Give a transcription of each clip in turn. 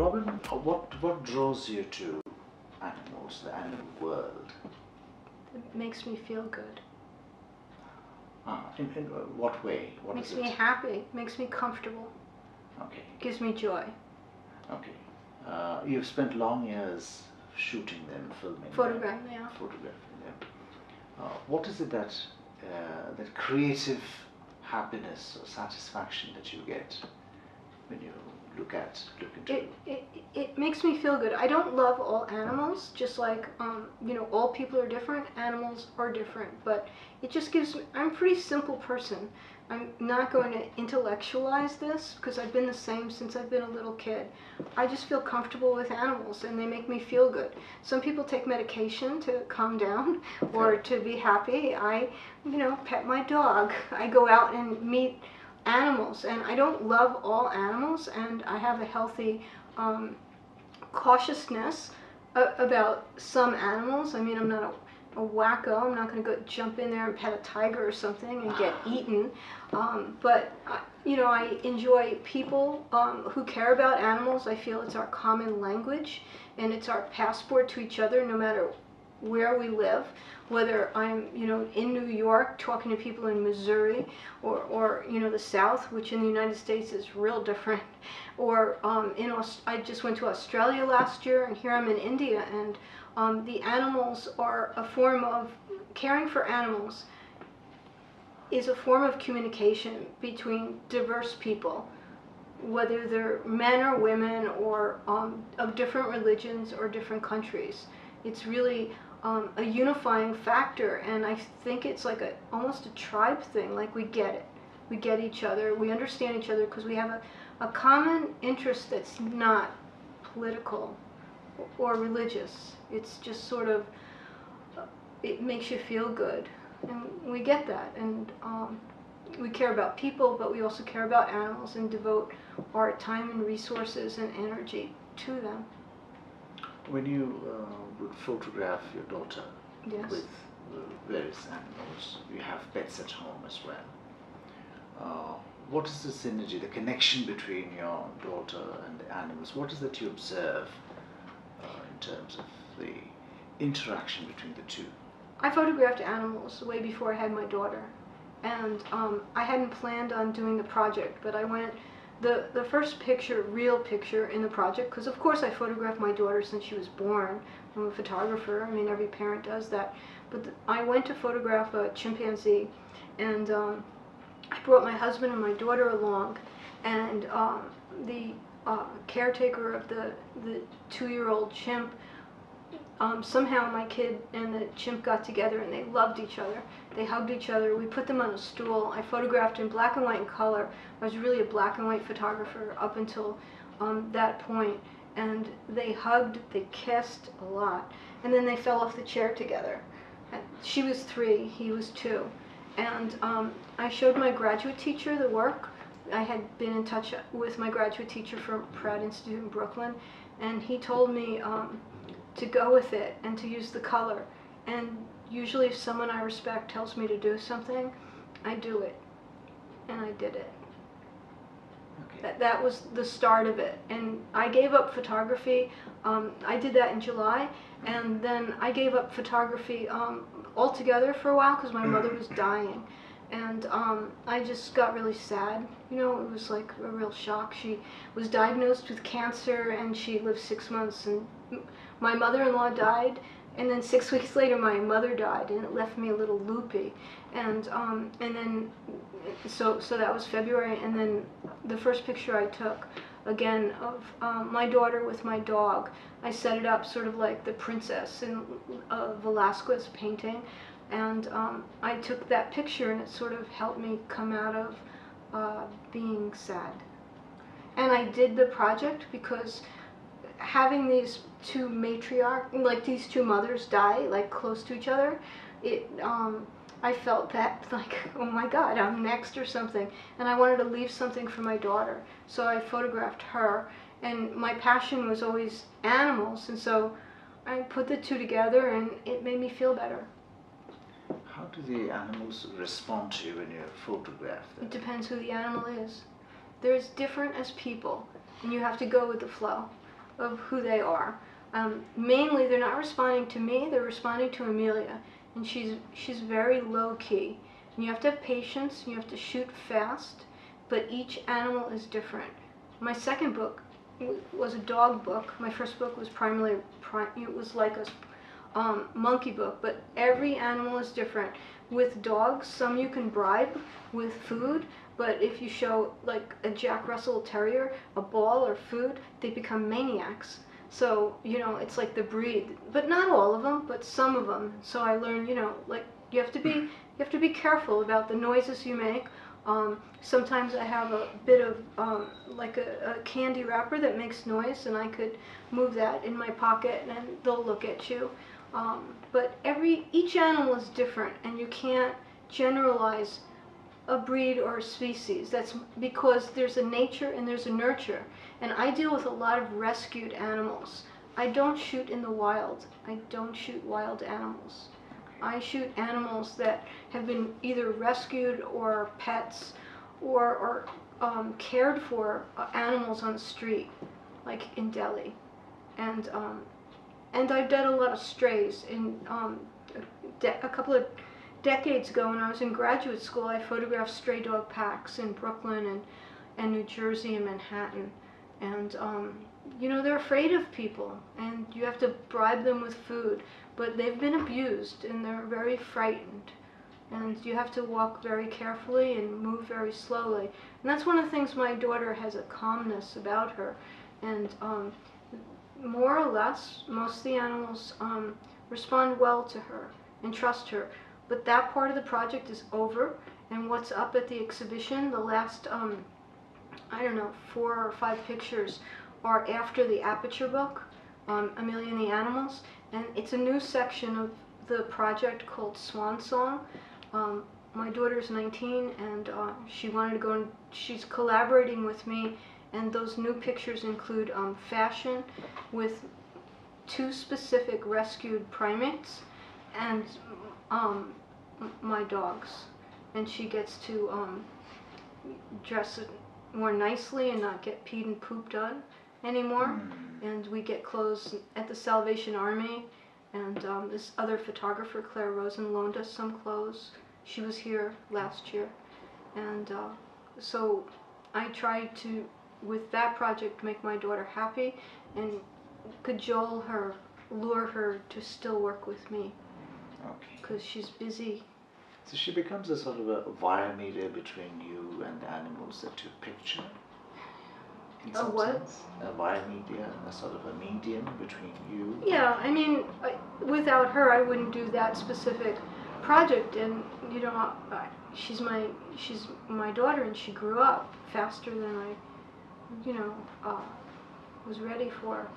Robin, what draws you to animals, the animal world? It makes me feel good. In what way? What makes is it? me happy, makes me comfortable. Okay. Gives me joy. Okay. You've spent long years shooting them, filming Photographing, them, yeah. photographing them. What is it that that creative happiness or satisfaction that you get when you look into it makes me feel good. I don't love all animals, just like you know, all people are different, animals are different, but it just gives me, I'm a pretty simple person. I'm not going to intellectualize this because I've been the same since I've been a little kid. I just feel comfortable with animals and they make me feel good. Some people take medication to calm down or to be happy. I, you know, pet my dog. I go out and meet animals, and I don't love all animals, and I have a healthy cautiousness about some animals. I mean, I'm not a wacko. I'm not going to go jump in there and pet a tiger or something and get eaten. But you know, I enjoy people who care about animals. I feel it's our common language, and it's our passport to each other, no matter where we live. Whether I'm, you know, in New York talking to people in Missouri, or you know, the South, which in the United States is real different, or I just went to Australia last year, and here I'm in India, and the animals are a form of, caring for animals is a form of communication between diverse people, whether they're men or women, or of different religions or different countries. It's really a unifying factor, and I think it's like almost a tribe thing. Like, we get it, we get each other, we understand each other because we have a common interest that's not political or religious. It's just sort of, it makes you feel good, and we get that, and we care about people, but we also care about animals and devote our time and resources and energy to them. When you would photograph your daughter, yes, with various animals, you have pets at home as well. What is the synergy, the connection between your daughter and the animals? What is it you observe in terms of the interaction between the two? I photographed animals way before I had my daughter, and I hadn't planned on doing the project, but I went, the first picture, real picture in the project, because of course I photographed my daughter since she was born. I'm a photographer, I mean, every parent does that, but I went to photograph a chimpanzee, and I brought my husband and my daughter along, and the caretaker of the 2-year-old chimp, somehow my kid and the chimp got together and they loved each other. They hugged each other. We put them on a stool. I photographed in black and white and color. I was really a black and white photographer up until that point. And they hugged, they kissed a lot, and then they fell off the chair together. She was 3, he was 2. And I showed my graduate teacher the work. I had been in touch with my graduate teacher from Pratt Institute in Brooklyn, and he told me to go with it and to use the color. And usually if someone I respect tells me to do something, I do it. And I did it. Okay. That was the start of it. And I gave up photography. I did that in July, and then I gave up photography altogether for a while because my mother was dying. And I just got really sad. You know, it was like a real shock. She was diagnosed with cancer, and she lived 6 months, and my mother-in-law died, and then 6 weeks later my mother died, and it left me a little loopy. And then so that was February, and then the first picture I took, again, of my daughter with my dog, I set it up sort of like the princess in Velasquez painting, and I took that picture, and it sort of helped me come out of being sad. And I did the project because having these two like these two mothers die like close to each other, I felt that, like, oh my God, I'm next or something, and I wanted to leave something for my daughter, so I photographed her. And my passion was always animals, and so I put the two together, and it made me feel better. How do the animals respond to you when you photograph them? It depends who the animal is. They're as different as people, and you have to go with the flow. of who they are. Mainly, they're not responding to me, they're responding to Amelia. And she's very low-key. And you have to have patience, you have to shoot fast, but each animal is different. My second book was a dog book. My first book was primarily, it was like a monkey book, but every animal is different. With dogs, some you can bribe with food, but if you show like a Jack Russell Terrier a ball or food, they become maniacs. So, you know, it's like the breed, but not all of them, but some of them. So I learned, you know, like you have to be careful about the noises you make. Sometimes I have a bit of like a candy wrapper that makes noise, and I could move that in my pocket and they'll look at you. But each animal is different, and you can't generalize a breed or a species. That's because there's a nature and there's a nurture. And I deal with a lot of rescued animals. I don't shoot in the wild. I don't shoot wild animals. I shoot animals that have been either rescued or pets or cared for animals on the street, like in Delhi. And I've done a lot of strays. A couple of decades ago, when I was in graduate school, I photographed stray dog packs in Brooklyn and New Jersey and Manhattan. And you know, they're afraid of people, and you have to bribe them with food. But they've been abused, and they're very frightened. And you have to walk very carefully and move very slowly. And that's one of the things. My daughter has a calmness about her. And more or less, most of the animals respond well to her and trust her. But that part of the project is over, and what's up at the exhibition, the last, I don't know, 4 or 5 pictures are after the Aperture book, Amelia and the Animals, and it's a new section of the project called Swan Song. My daughter's 19, and she wanted to go, and she's collaborating with me, and those new pictures include fashion with 2 specific rescued primates, and my dogs, and she gets to dress more nicely and not get peed and pooped on anymore. And we get clothes at the Salvation Army, and this other photographer, Claire Rosen, loaned us some clothes. She was here last year, and so I tried to, with that project, make my daughter happy and cajole her, lure her to still work with me. Okay. Because she's busy. So she becomes a sort of a wire media between you and the animals that you picture. In some sense, a wire media, a sort of a medium between you. Yeah, I mean, without her, I wouldn't do that specific project. And you know, she's my daughter, and she grew up faster than I, you know, was ready for,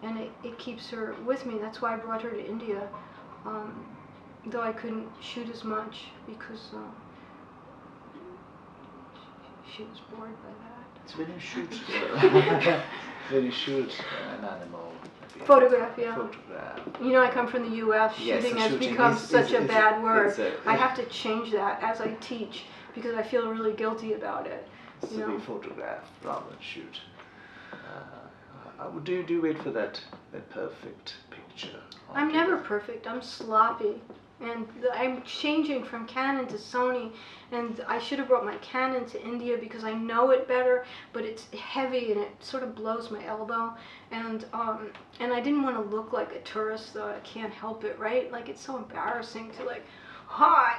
and it keeps her with me. That's why I brought her to India. Though I couldn't shoot as much because she was bored by that. So when you shoot an animal, photograph, yeah. Photograph. You know, I come from the U.S. Yes, shooting has become such a bad word. I have to change that as I teach because I feel really guilty about it. So we photograph rather than shoot. Do you wait for that perfect picture? I'm never perfect. I'm sloppy. And I'm changing from Canon to Sony, and I should have brought my Canon to India because I know it better, but it's heavy and it sort of blows my elbow. And I didn't want to look like a tourist, though I can't help it, right? Like, it's so embarrassing to like, hi,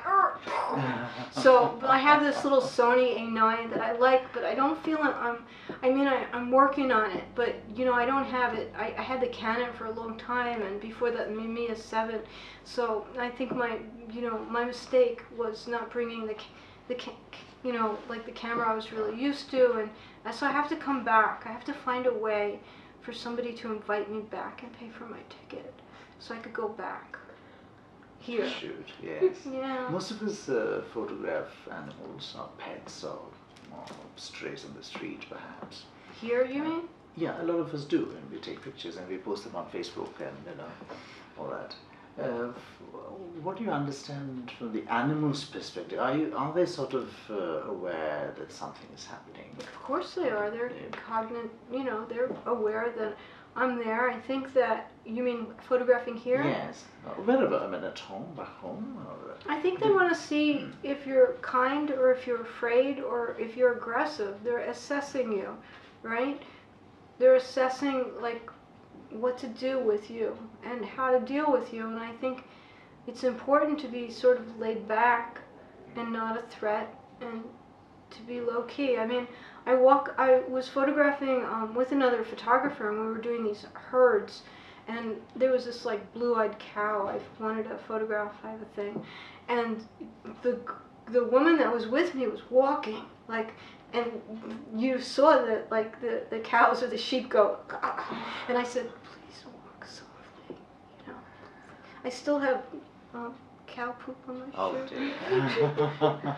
so I have this little Sony A9 that I like, but I don't feel I'm working on it, but you know, I don't have it. I had the Canon for a long time, and before that, Mamiya 7. So I think my mistake was not bringing the camera I was really used to, and so I have to come back. I have to find a way for somebody to invite me back and pay for my ticket, so I could go back. Here. Shoot, yes. Yeah. Most of us photograph animals or pets or strays on the street, perhaps. Here, you mean? Yeah, a lot of us do, and we take pictures and we post them on Facebook and all that. What do you understand from the animal's perspective? Are they sort of aware that something is happening? Of course they are. They're cognate. You know, they're aware that I'm there. I think that, you mean photographing here? Yes. Wherever, I mean, at home, back home, or... I think they want to see if you're kind or if you're afraid or if you're aggressive. They're assessing you, right? They're assessing like what to do with you and how to deal with you. And I think it's important to be sort of laid back and not a threat and to be low key. I mean, I was photographing with another photographer, and we were doing these herds, and there was this like blue-eyed cow I wanted to photograph. I have a thing, and the woman that was with me was walking like, and you saw that like the cows or the sheep go, and I said, please walk softly, you know. I still have cow poop on my Oh shirt. dear.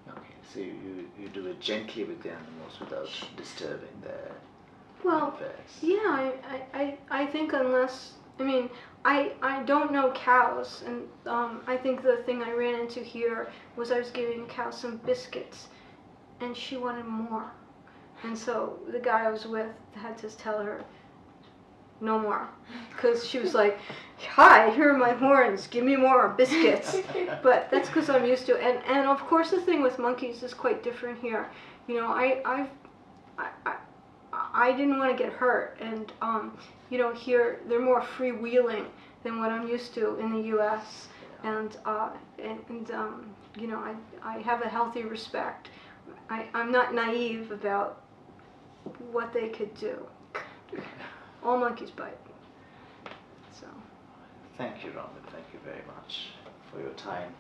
Okay, so you do it gently with the animals without disturbing their affairs. Yeah, I think unless, I mean, I don't know cows, and I think the thing I ran into here was I was giving a cow some biscuits, and she wanted more. And so the guy I was with had to tell her, no more. Because she was like, hi, here are my horns, give me more biscuits. But that's because I'm used to it. And of course the thing with monkeys is quite different here. You know, I didn't want to get hurt. And, you know, here they're more freewheeling than what I'm used to in the U.S. And you know, I have a healthy respect. I'm not naive about what they could do. All monkeys bite. So. Thank you, Robin. Thank you very much for your time.